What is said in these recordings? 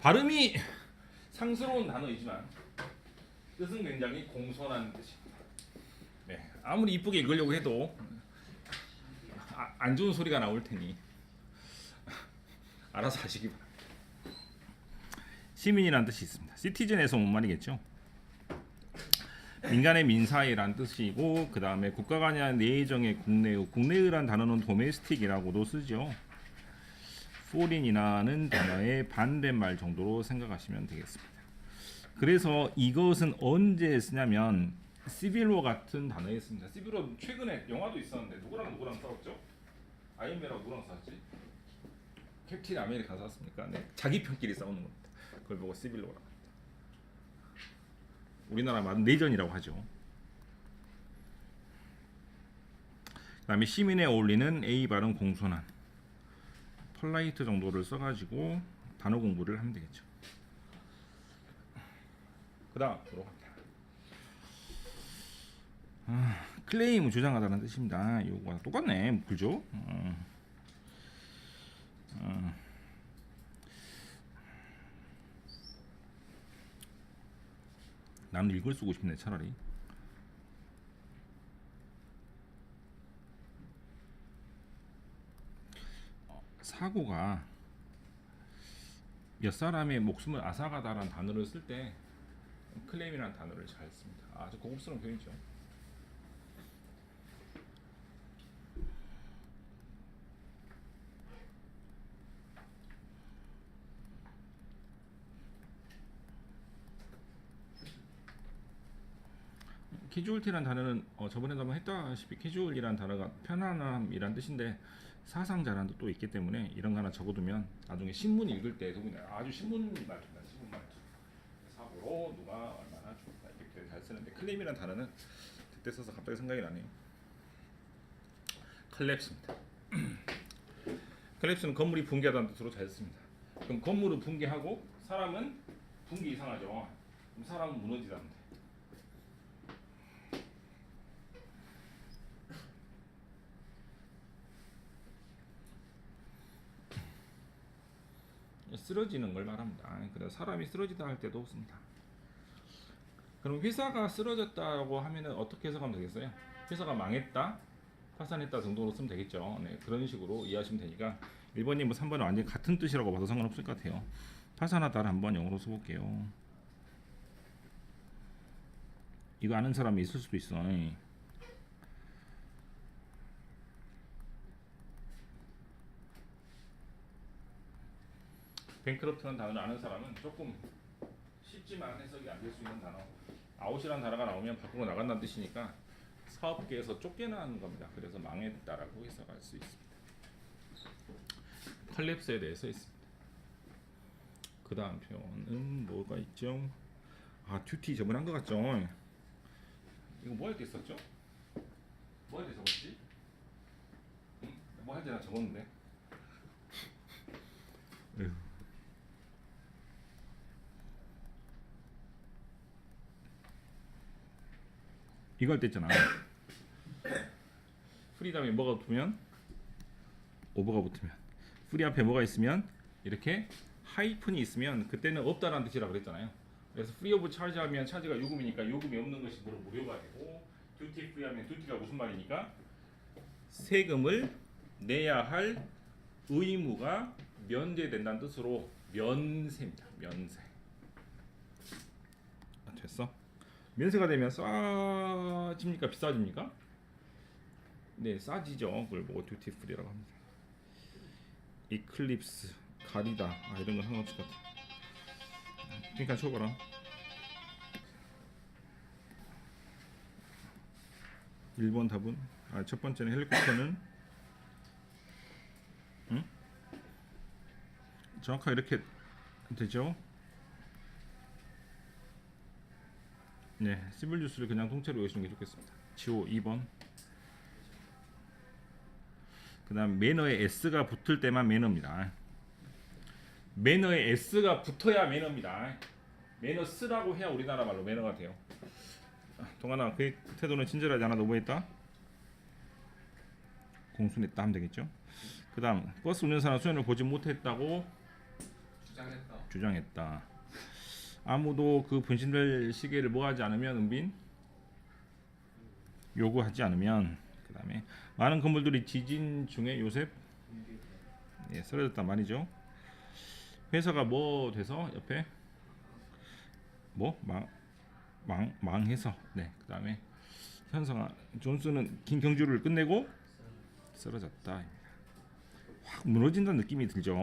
발음이 상스러운 단어이지만 뜻은 굉장히 공손한 뜻입니다. 네, 아무리 이쁘게 읽으려고 해도 안 좋은 소리가 나올 테니 알아서 하시기 바랍니다. 시민이란 뜻이 있습니다. 시티즌에서 온 말이겠죠. 민간의 민사회란 뜻이고, 그 다음에 국가 간의 내정의 국내의, 국내의란 단어는 도메스틱이라고도 쓰죠. foreign이라는 단어의 반대말 정도로 생각하시면 되겠습니다. 그래서 이것은 언제 쓰냐면 시빌워 같은 단어에 씁니다. 시빌워 최근에 영화도 있었는데 누구랑 싸웠죠? 아이언맨하고 누구랑 싸웠지? 캡틴 아메리카 싸웠습니까? 네, 자기 편끼리 싸우는 겁니다. 그걸 보고 시빌워라고 합니다. 우리나라 말은 내전이라고 하죠. 그 다음에 시민에 어울리는 A 발음 공손한 폴라이트 정도를 써가지고 단어 공부를 하면 되겠죠. 그 다음으로 클레임 주장하다는 뜻입니다. 이거랑 똑같네. 그죠? 나는 이걸 쓰고 싶네 차라리. 사고가 몇 사람의 목숨을 앗아가다라는 단어를 쓸 때 클레임이라는 단어를 잘 씁니다. 아주 고급스러운 표현이죠. 캐주얼티라는 단어는 저번에도 한번 했다시피 캐주얼이라는 단어가 편안함이란 뜻인데 사상자라는 뜻도 있기 때문에 이런 거 하나 적어두면 나중에 신문 읽을 때 아주 신문 말투다. 신문 말투. 사고로 누가 얼마나 죽었다 이렇게 잘 쓰는데 클레임이라는 단어는 그때 써서 갑자기 생각이 나네요. 컬랩스입니다. 컬랩스는 건물이 붕괴하다는 뜻으로 잘 씁니다. 그럼 건물은 붕괴하고 사람은 붕괴 이상하죠. 그럼 사람은 무너지다는데. 쓰러지는 걸 말합니다. 그래서 사람이 쓰러지다 할 때도 씁니다. 그럼 회사가 쓰러졌다고 하면은 어떻게 해석하면 되겠어요? 회사가 망했다, 파산했다 정도로 쓰면 되겠죠. 네, 그런 식으로 이해하시면 되니까 1번이면 3번은 완전히 같은 뜻이라고 봐도 상관없을 것 같아요. 파산하다를 한번 영어로 써볼게요. 이거 아는 사람이 있을 수도 있어. 뱅크럽트라는 단어를 아는 사람은 조금 쉽지만 해석이 안 될 수 있는 단어. 아웃이라는 단어가 나오면 밖으로 나간다는 뜻이니까 사업계에서 쫓겨나는 겁니다. 그래서 망했다라고 해석할 수 있습니다. 컬랩스에 대해서 있습니다. 그 다음 표현은 뭐가 있죠? 듀티 저번에 한 것 같죠? 이거 뭐 할 때 썼죠? 뭐 할 때 적었지? 뭐 할 때 나 적었는데? 이거 할 때 있잖아. 프리 다음에 뭐가 붙으면 오버가 붙으면 프리 앞에 뭐가 있으면 이렇게 하이픈이 있으면 그때는 없다라는 뜻이라고 그랬잖아요. 그래서 프리 오브 차지 하면 차지가 요금이니까 요금이 없는 것이 무료가 되고 듀티 프리 하면 듀티가 무슨 말이니까 세금을 내야 할 의무가 면제된다는 뜻으로 면세입니다. 면세. 됐어? 면세가 되면 싸집니까 비싸집니까? 네, 싸지죠. 그걸 보고 듀티 프리라고 합니다. 이클립스, 가리다, 이런 건 상관없을 것 같아. 그러니까 쳐봐라. (1번) 답은 첫 번째는 헬리콥터는 정확하게 이렇게 되죠. 네, 시블 주스를 그냥 통째로 외우시는 게 좋겠습니다. 지호 2번. 그 다음 매너에 S가 붙을 때만 매너입니다. 매너에 S가 붙어야 매너입니다. 매너스라고 해야 우리나라 말로 매너가 돼요. 동아나 그 태도는 친절하지 않아 너무했다. 공순했다 하면 되겠죠. 그 다음 버스 운전사는 수연을 보지 못했다고 주장했다. 아무도 그 분신될 시계를 뭐하지 않으면 은빈 요구하지 않으면 그 다음에 많은 건물들이 지진 중에 요셉 쓰러졌단 말이죠. 회사가 뭐 돼서 옆에 뭐 망해서 그 다음에 현성아 존스는 긴 경주를 끝내고 쓰러졌다. 확 무너진다는 느낌이 들죠.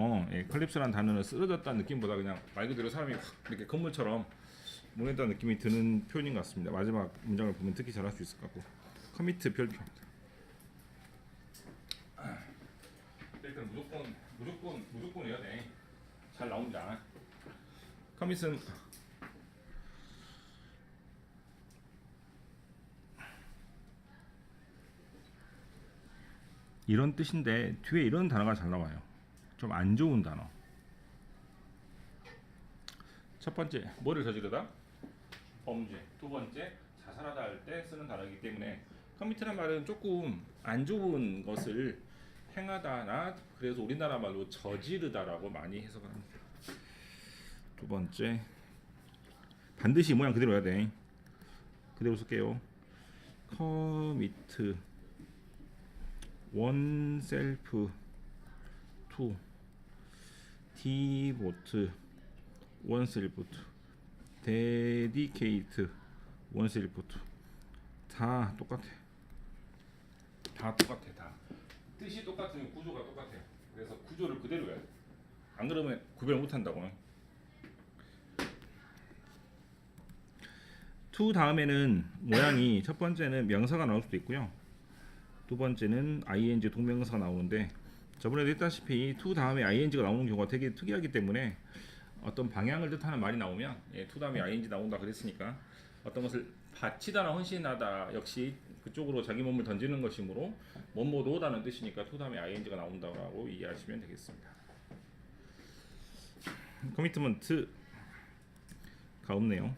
컬립스라는 단어는 쓰러졌다는 느낌보다 그냥 말 그대로 사람이 확 이렇게 건물처럼 무너졌다는 느낌이 드는 표현인 것 같습니다. 마지막 문장을 보면 특히 잘할 수 있을 것 같고. 커미트 별표입니다. 일단 무조건 해야 돼. 잘 나온다. 커밋은 이런 뜻인데 뒤에 이런 단어가 잘 나와요. 좀 안 좋은 단어. 첫 번째 뭐를 저지르다? 범죄. 두 번째 자살하다 할 때 쓰는 단어이기 때문에 커미트란 말은 조금 안 좋은 것을 행하다나 그래서 우리나라 말로 저지르다라고 많이 해석을 합니다. 두 번째 반드시 모양 그대로 해야 돼. 그대로 쓸게요. 커미트 oneself to devote oneself to dedicate oneself to 다 똑같아. 다 뜻이 똑같으면 구조가 똑같아. 그래서 구조를 그대로 해야 돼. 안 그러면 구별 못 한다고. to 다음에는 모양이 첫 번째는 명사가 나올 수도 있고요. 두 번째는 ing 동명사가 나오는데 저번에도 했다시피 to 다음에 ing가 나오는 경우가 되게 특이하기 때문에 어떤 방향을 뜻하는 말이 나오면 to 다음에 ing 나온다 그랬으니까 어떤 것을 바치다나 헌신하다 역시 그쪽으로 자기 몸을 던지는 것이므로 뭐뭐로다는 뜻이니까 to 다음에 ing가 나온다고 이해하시면 되겠습니다. 커미트먼트가 없네요.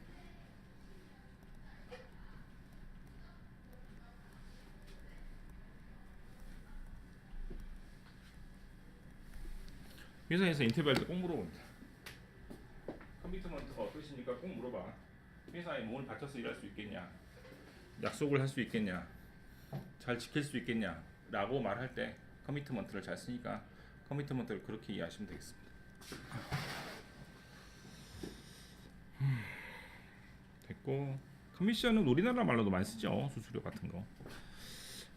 회사에서 인터뷰할 때 꼭 물어봅니다. 커미트먼트가 어떠십니까? 꼭 물어봐. 회사에 몸을 바쳐서 일할 수 있겠냐? 약속을 할 수 있겠냐? 잘 지킬 수 있겠냐? 라고 말할 때 커미트먼트를 잘 쓰니까 커미트먼트를 그렇게 이해하시면 되겠습니다. 됐고 커미션은 우리나라 말로도 많이 쓰죠. 수수료 같은 거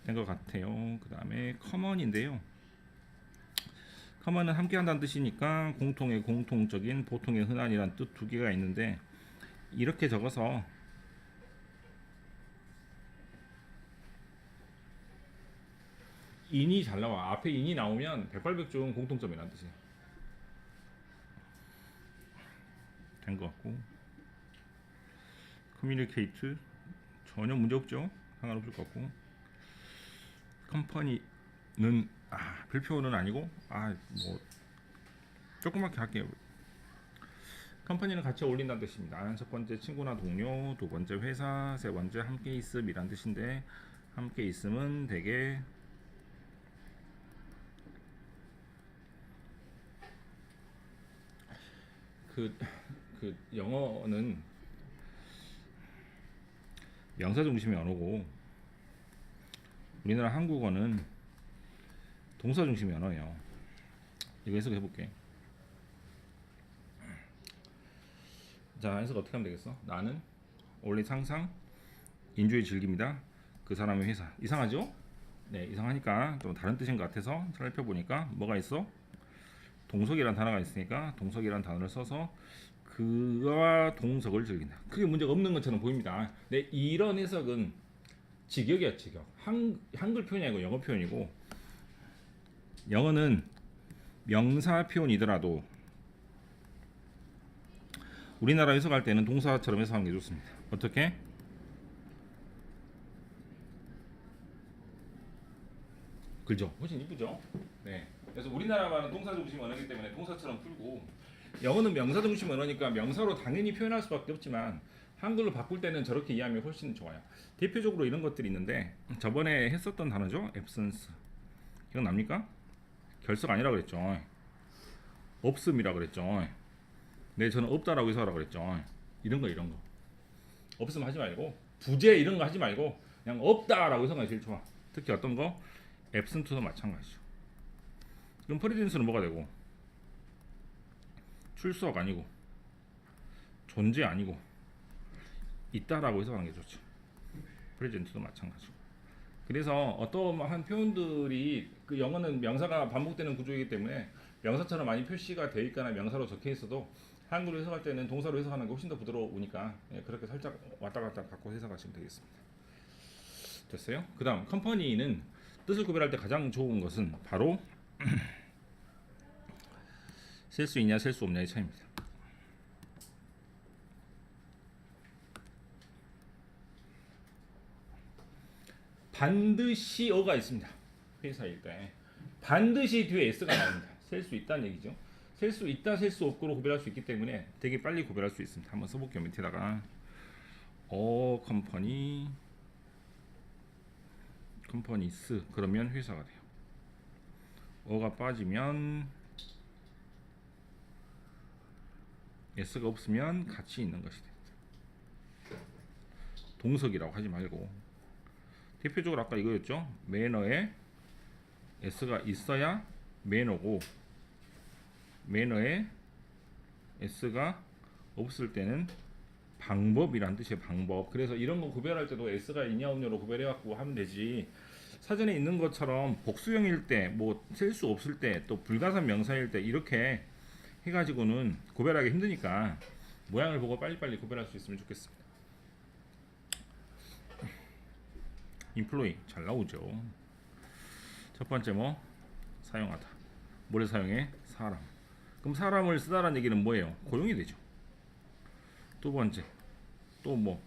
된 것 같아요. 그 다음에 커먼인데요. 커먼은 함께한다는 뜻이니까 공통의 공통적인 보통의 흔한이란 뜻 두 개가 있는데 이렇게 적어서 인이 잘 나와. 앞에 인이 나오면 백발백중 공통점이라는 뜻이에요. 된 것 같고 커뮤니케이트 전혀 문제 없죠. 상관없을 것 같고 컴퍼니는 별표는 아니고 뭐 조그맣게 할게요. 컴퍼니는 같이 어울린다는 뜻입니다. 첫 번째 친구나 동료, 두 번째 회사, 세 번째 함께 있음이란 뜻인데 함께 있음은 되게 그 영어는 명사 중심의 언어고 우리나라 한국어는 동사 중심의 언어예요. 이거 해석해 볼게. 자, 해석 어떻게 하면 되겠어? 나는 원래 상상 인조이 즐깁니다. 그 사람의 회사. 이상하죠? 네, 이상하니까 좀 다른 뜻인 것 같아서 살펴보니까 뭐가 있어? 동석이라는 단어가 있으니까 동석이라는 단어를 써서 그와 동석을 즐긴다. 그게 문제가 없는 것처럼 보입니다. 네, 이런 해석은 직역이야, 직역. 한글 표현이 아니고 영어 표현이고 영어는 명사 표현이더라도 우리나라 해석할 때는 동사처럼 해석하는 게 좋습니다. 어떻게? 그죠? 훨씬 이쁘죠? 네. 그래서 우리나라 말은 동사 중심 언어이기 때문에 동사처럼 풀고 영어는 명사 중심 언어니까 명사로 당연히 표현할 수밖에 없지만 한글로 바꿀 때는 저렇게 이해하면 훨씬 좋아요. 대표적으로 이런 것들이 있는데 저번에 했었던 단어죠. absence. 기억납니까? 결석 아니라 그랬죠. 없음이라 그랬죠. 네, 저는 없다라고 해석하라고 그랬죠. 이런 거 없으면 하지 말고 부재 이런 거 하지 말고 그냥 없다라고 해석하기 제일 좋아. 특히 어떤 거 absent도 마찬가지죠. 그럼 프레젠스는 뭐가 되고 출석 아니고 존재 아니고 있다라고 해석하는 게 좋죠. 프레젠트도 마찬가지고. 그래서 어떠한 표현들이 그 영어는 명사가 반복되는 구조이기 때문에 명사처럼 많이 표시가 되어 있거나 명사로 적혀 있어도 한글로 해석할 때는 동사로 해석하는 게 훨씬 더 부드러우니까 그렇게 살짝 왔다 갔다 바꿔 해석하시면 되겠습니다. 됐어요? 그 다음 컴퍼니는 뜻을 구별할 때 가장 좋은 것은 바로 셀 수 있냐 셀 수 없냐의 차이입니다. 반드시 어가 있습니다. 회사일 때 반드시 뒤에 s가 나옵니다. 셀 수 있다는 얘기죠. 셀 수 있다 셀 수 없고로 구별할 수 있기 때문에 되게 빨리 구별할 수 있습니다. 한번 써볼게요. 밑에다가 컴퍼니스 그러면 회사가 돼요. 어가 빠지면 s가 없으면 같이 있는 것이 됩니다. 동석이라고 하지 말고 대표적으로 아까 이거였죠. 매너에 s가 있어야 매너고 매너에 s가 없을 때는 방법이란 뜻이에요. 방법. 그래서 이런 거 구별할 때도 s가 있냐 없냐로 구별해 갖고 하면 되지. 사전에 있는 것처럼 복수형일 때, 뭐 셀 수 없을 때, 또 불가산 명사일 때 이렇게 해가지고는 구별하기 힘드니까 모양을 보고 빨리빨리 구별할 수 있으면 좋겠습니다. 인플로이 잘 나오죠. 첫 번째 뭐 사용하다. 뭐를 사용해? 사람. 그럼 사람을 쓰다라는 얘기는 뭐예요? 고용이 되죠. 두 번째 또 뭐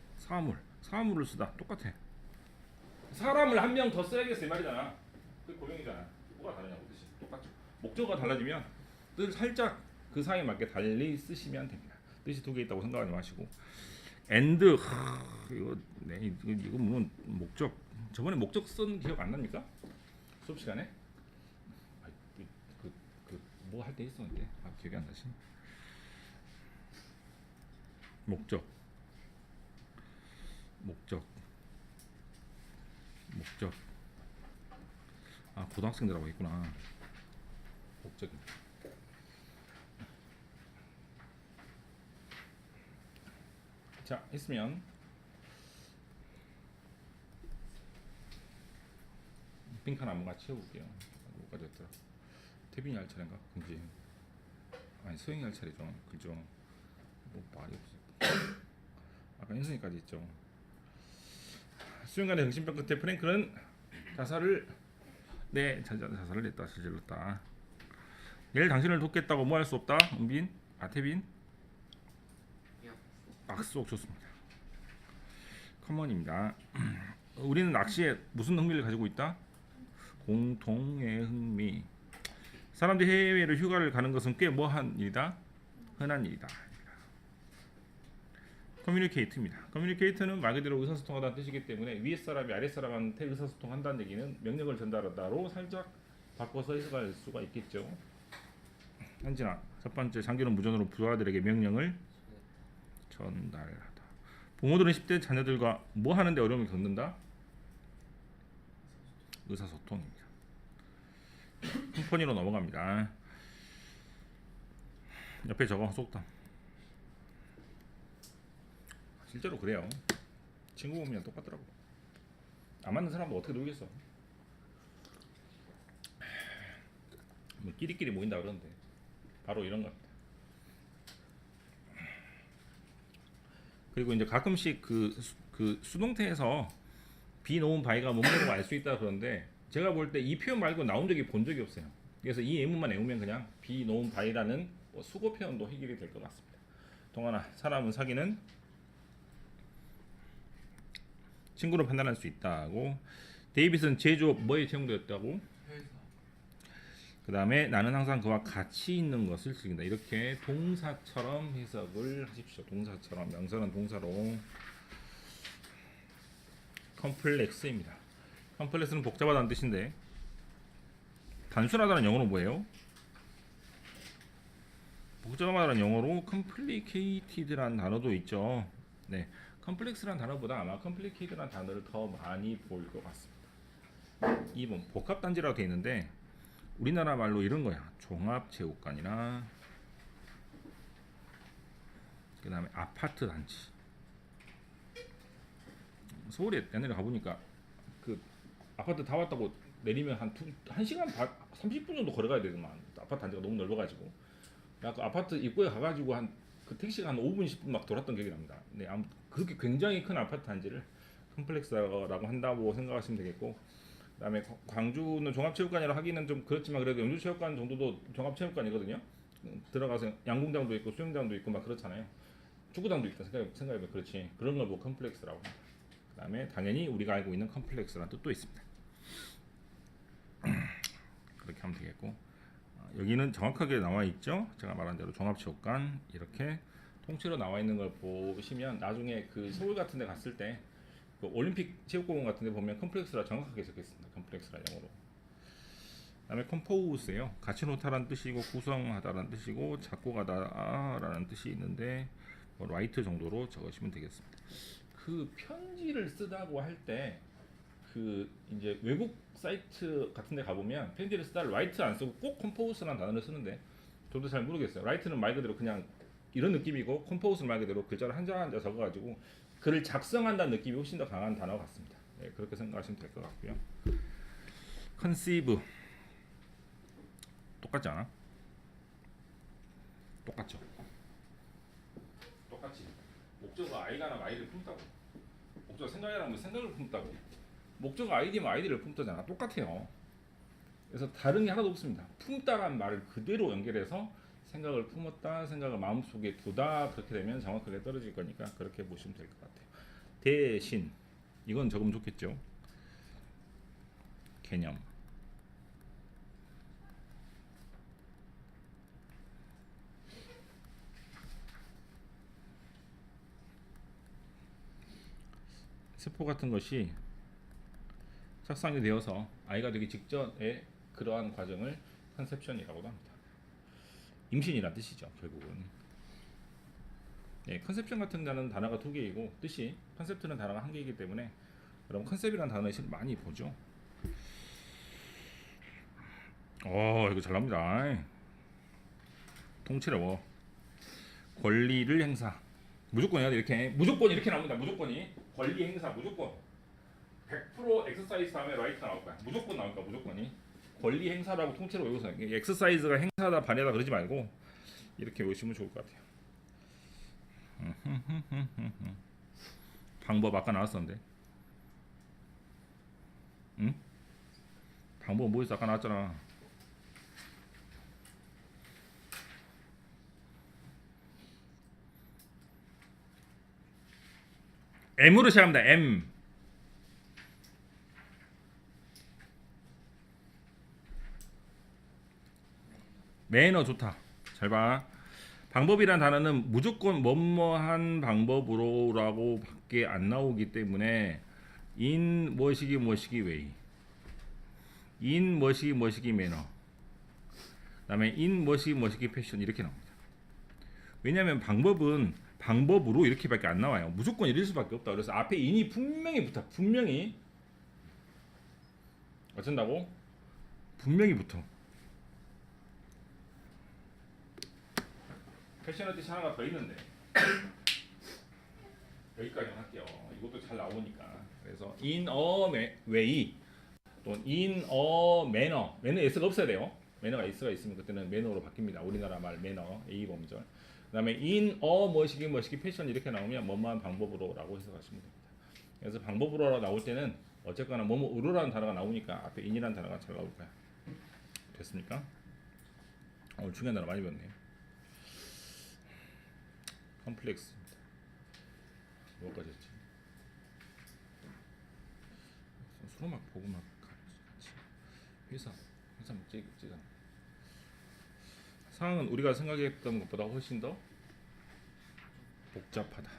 사물을 쓰다. 똑같아. 사람을 한 명 더 써야겠어 이 말이잖아. 그 고용이잖아. 뭐가 다르냐고 뜻이. 똑같죠. 목적어가 달라지면 뜻을 살짝 그 상황에 맞게 달리 쓰시면 됩니다. 뜻이 두 개 있다고 생각하지 마시고 and 이거 물론 목적 저번에 목적 쓴 기억 안 납니까? 수업 시간에 뭐 할 때 있었는데 기억이 안 나시. 목적 고등학생들하고 있구나. 목적입니다. 자 했으면 빈칸 한번 같이 채워볼게요. 뭐까지 했더라? 태빈이 할 차례인가? 그지? 아니 소영이 할 차례죠. 그죠? 뭐 말이 없어. 아까 현승이까지 있죠. 수영간의 정신병 끝에 프랭클은 자살을 했다. 저질렀다. 내일 당신을 돕겠다고 뭐 할 수 없다. 은빈? 태빈? 악수옥 좋습니다. 커먼입니다. 우리는 낚시에 무슨 흥미를 가지고 있다? 공통의 흥미. 사람들이 해외로 휴가를 가는 것은 꽤 뭐한 일이다? 흔한 일이다. 커뮤니케이트입니다. 커뮤니케이트는 말 그대로 의사소통하다는 뜻이기 때문에 위에 사람이 아래 사람한테 의사소통한다는 얘기는 명령을 전달한다로 살짝 바꿔서 해석할 수가 있겠죠. 현진아, 첫 번째 장기는 무전으로 부하들에게 명령을 전달하다. 부모들은 10대 자녀들과 뭐 하는데 어려움을 겪는다? 의사소통입니다. 컴퍼니로 넘어갑니다. 옆에 적어 속담. 실제로 그래요. 친구 보면 똑같더라고. 안 맞는 사람도 어떻게 놀겠어. 뭐 끼리끼리 모인다 그러는데 바로 이런 겁니다. 그리고 이제 가끔씩 그 수동태에서 비 놓은 바위가 뭔가로 알 수 있다 그러는데 제가 볼 때 이 표현 말고 나온 적이 본 적이 없어요. 그래서 이 예문만 외우면 그냥 비 놓은 바위라는 수거 표현도 해결이 될 것 같습니다. 동아나 사람은 사귀는 친구로 판단할 수 있다고. 데이빗은 제조업 뭐에 채용되었다고? 그 다음에 나는 항상 그와 같이 있는 것을 즐긴다. 이렇게 동사처럼 해석을 하십시오. 동사처럼. 명사는 동사로. 컴플렉스입니다. 컴플렉스는 복잡하다는 뜻인데 단순하다는 영어로 뭐예요? 복잡하다는 영어로 complicated라는 단어도 있죠. 네, complex라는 단어보다 아마 complicated라는 단어를 더 많이 볼 것 같습니다. 2번 복합단지라고 되어 있는데 우리나라 말로 이런 거야. 종합체육관이나 그 다음에 아파트 단지. 서울에 옛날에 가보니까 그 아파트 다 왔다고 내리면 한 1시간 반, 30분 정도 걸어가야 되더만. 아파트 단지가 너무 넓어가지고. 그 아파트 입구에 가가지고 그 택시가 한 5분 10분 막 돌았던 기억이 납니다. 네, 아무튼 그렇게 굉장히 큰 아파트 단지를 컴플렉스라고 한다고 생각하시면 되겠고, 그다음에 광주는 종합체육관이라 하기는 좀 그렇지만 그래도 영주체육관 정도도 종합체육관이거든요. 들어가서 양궁장도 있고 수영장도 있고 막 그렇잖아요. 축구장도 있다 생각해보면 그렇지. 그런 걸 뭐 컴플렉스라고 합니다. 그다음에 당연히 우리가 알고 있는 컴플렉스라는 뜻도 있습니다. 그렇게 하면 되겠고, 여기는 정확하게 나와 있죠. 제가 말한 대로 종합체육관 이렇게 통째로 나와 있는 걸 보시면 나중에 그 서울 같은 데 갔을 때 그 올림픽 체육공원 같은 데 보면 컴플렉스라 정확하게 적혀 있습니다. 컴플렉스라 영어로. 그다음에 컴포우스예요. 같이 놓다라는 뜻이고 구성하다라는 뜻이고 작곡하다라는 뜻이 있는데 뭐 라이트 정도로 적으시면 되겠습니다. 그 편지를 쓰다고 할 때 그 이제 외국 사이트 같은 데 가보면 편지를 쓰다 라이트 안 쓰고 꼭 컴포우스라는 단어를 쓰는데 저도 잘 모르겠어요. 라이트는 말 그대로 그냥 이런 느낌이고 컴포우스는 말 그대로 글자를 한자 한자 적어가지고 글을 작성한다는 느낌이 훨씬 더 강한 단어 같습니다. 네, 그렇게 생각하시면 될 것 같고요. 컨시브 똑같지 않아? 똑같죠. 똑같지. 목적어 아이가나 아이를 품다고. 목적어 생각이라면 생각을 품다고. 목적어 아이디면 아이디를 품다잖아. 똑같아요. 그래서 다른 게 하나도 없습니다. 품다란 말을 그대로 연결해서 생각을 품었다, 생각을 마음속에 두다, 그렇게 되면 정확하게 떨어질 거니까 그렇게 보시면 될 것 같아요. 대신 이건 적으면 좋겠죠. 개념. 세포 같은 것이 착상이 되어서 아이가 되기 직전에 그러한 과정을 컨셉션이라고도 합니다. 임신이란 뜻이죠, 결국은. 네, 컨셉션 같은 단어가 두 개이고 뜻이 컨셉트는 단어가 한 개이기 때문에 여러분 컨셉이라는 단어를 많이 보죠. 이거 잘 나옵니다. 통째로 권리를 행사. 무조건 해야 돼. 이렇게 무조건 이렇게 나옵니다. 무조건이 권리 행사 무조건 100% 엑서사이즈 하면 라이트가 나올 거야. 무조건 나올 거야. 무조건이 권리 행사라고 통째로 외우세요. 엑서사이즈가 행사다 반야다 그러지 말고 이렇게 외우시면 좋을 것 같아요. 방법 아까 나왔었는데, 응? 방법 뭐였어? 아까 나왔잖아. M으로 시작합니다. M. 매너 좋다. 잘 봐. 방법이란 단어는 무조건 뭐뭐한 방법으로라고 밖에 안 나오기 때문에 in 뭐시기 way, in 뭐시기 매너, 그다음에 in 뭐시기 패션 이렇게 나옵니다. 왜냐하면 방법은 방법으로 이렇게밖에 안 나와요. 무조건 이럴 수밖에 없다. 그래서 앞에 in이 분명히 붙어. 분명히 어쩐다고? 분명히 붙어. 패션의 뜻이 하나가 더 있는데 여기까지만 할게요. 이것도 잘 나오니까. 그래서 in a way 또는 in a manner. 매너 s가 없어야 돼요. 매너가 s가 있으면 그때는 매너로 바뀝니다. 우리나라 말 매너 A 범절. 그다음에 in a 뭐시기 패션 이렇게 나오면 뭐뭐한 방법으로라고 해석하시면 됩니다. 그래서 방법으로 나올 때는 어쨌거나 뭐뭐으로라는 단어가 나오니까 앞에 in이라는 단어가 잘 나올 거야. 됐습니까? 중요한 단어 많이 배웠네요. 컴플렉스입니다. 뭐까지 했지? 수로막 보고 막 같이 회사 막 찍잖아. 상황은 우리가 생각했던 것보다 훨씬 더 복잡하다.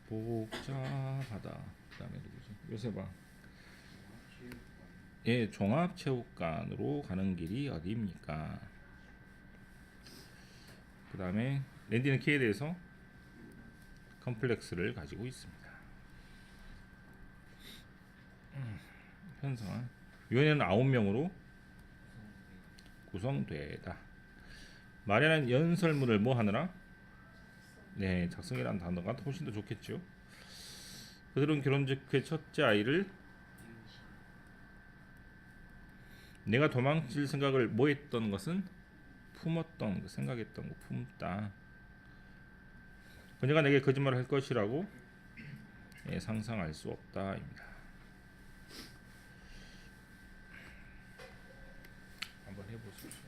그다음에 누구지? 요새 봐. 종합체육관으로 가는 길이 어디입니까? 그 다음에 랜디는 K에 대해서 컴플렉스를 가지고 있습니다. 현상은 유엔에는 9명으로 구성되다. 마련한 연설문을 뭐 하느라? 네, 작성이라는 단어가 훨씬 더 좋겠죠. 그들은 결혼 직후에 첫째 아이를 내가 도망칠 생각을 뭐 했던 것은 품었던 것, 생각했던 것, 품다. 그녀가 내게 거짓말을 할 것이라고 상상할 수 없다입니다. 한번 해보십시오.